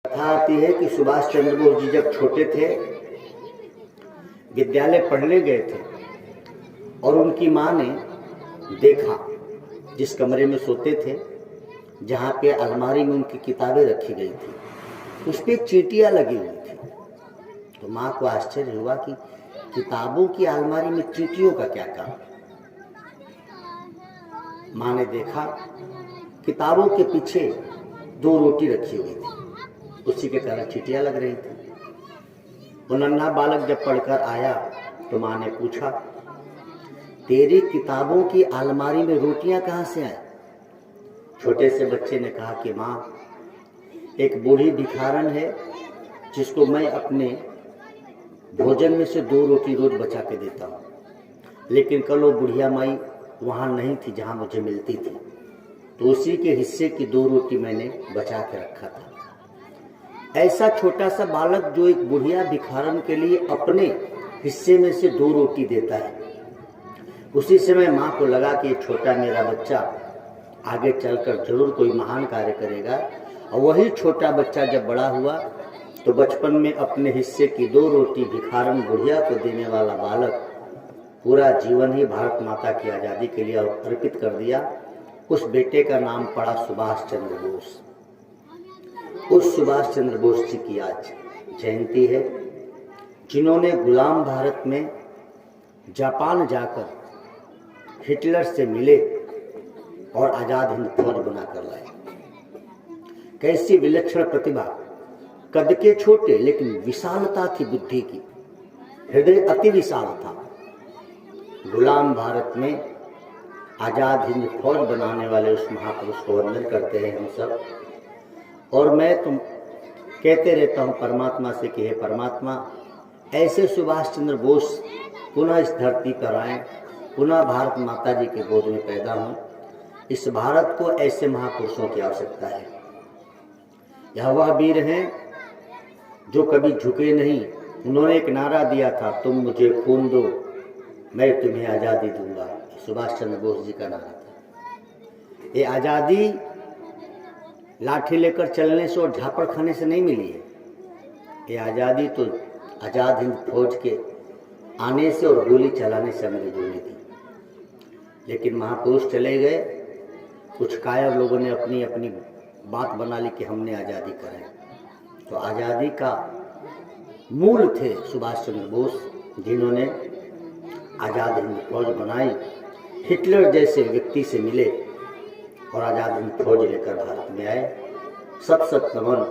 कथा आती है कि सुभाष चंद्र बोस जी जब छोटे थे, विद्यालय पढ़ने गए थे और उनकी माँ ने देखा जिस कमरे में सोते थे, जहाँ पे अलमारी में उनकी किताबें रखी गई थी, उस पर चींटियाँ लगी हुई थी। तो माँ को आश्चर्य हुआ कि किताबों की अलमारी में चींटियों का क्या काम। माँ ने देखा किताबों के पीछे 2 रोटी रखी हुई थी, उसी के कारण चींटियाँ लग रही थी। वो नन्हा बालक जब पढ़कर आया तो माँ ने पूछा, तेरी किताबों की अलमारी में रोटियां कहाँ से आई? छोटे से बच्चे ने कहा कि माँ, एक बूढ़ी भिखारन है जिसको मैं अपने भोजन में से 2 रोटी रोज बचा के देता हूँ, लेकिन कल वो बुढ़िया माई वहाँ नहीं थी जहाँ मुझे मिलती थी, तो उसी के हिस्से की 2 रोटी मैंने बचा के रखा था। ऐसा छोटा सा बालक जो एक बुढ़िया भिखारन के लिए अपने हिस्से में से 2 रोटी देता है। उसी समय माँ को लगा कि छोटा मेरा बच्चा आगे चलकर जरूर कोई महान कार्य करेगा। और वही छोटा बच्चा जब बड़ा हुआ तो बचपन में अपने हिस्से की 2 रोटी भिखारन बुढ़िया को देने वाला बालक पूरा जीवन ही भारत माता की आज़ादी के लिए अर्पित कर दिया। उस बेटे का नाम पड़ा सुभाष चंद्र बोस। उस सुभाष चंद्र बोस जी की आज जयंती है, जिन्होंने गुलाम भारत में जापान जाकर हिटलर से मिले और आजाद हिंद फौज बनाकर लाए। कैसी विलक्षण प्रतिभा, कद के छोटे लेकिन विशालता थी बुद्धि की, हृदय अति विशाल था। गुलाम भारत में आजाद हिंद फौज बनाने वाले उस महापुरुष को वंदन करते हैं हम सब। और मैं तुम कहते रहता हूँ परमात्मा से कि हे परमात्मा, ऐसे सुभाष चंद्र बोस पुनः इस धरती पर आए, पुनः भारत माता जी के गोद में पैदा हों। इस भारत को ऐसे महापुरुषों की आवश्यकता है। यह वह वीर हैं जो कभी झुके नहीं। उन्होंने एक नारा दिया था, तुम मुझे खून दो मैं तुम्हें आज़ादी दूंगा। सुभाष चंद्र बोस जी का नारा था। ये आज़ादी लाठी लेकर चलने से और झापड़ खाने से नहीं मिली है। ये आज़ादी तो आज़ाद हिंद फौज के आने से और गोली चलाने से अंग्रेजों ने दी। लेकिन महापुरुष चले गए, कुछ कायर लोगों ने अपनी अपनी बात बना ली कि हमने आज़ादी कराई। तो आज़ादी का मूल थे सुभाष चंद्र बोस, जिन्होंने आज़ाद हिंद फौज बनाई, हिटलर जैसे व्यक्ति से मिले और आज़ाद हिंद फौज लेकर भारत में आए। सत सत नमन।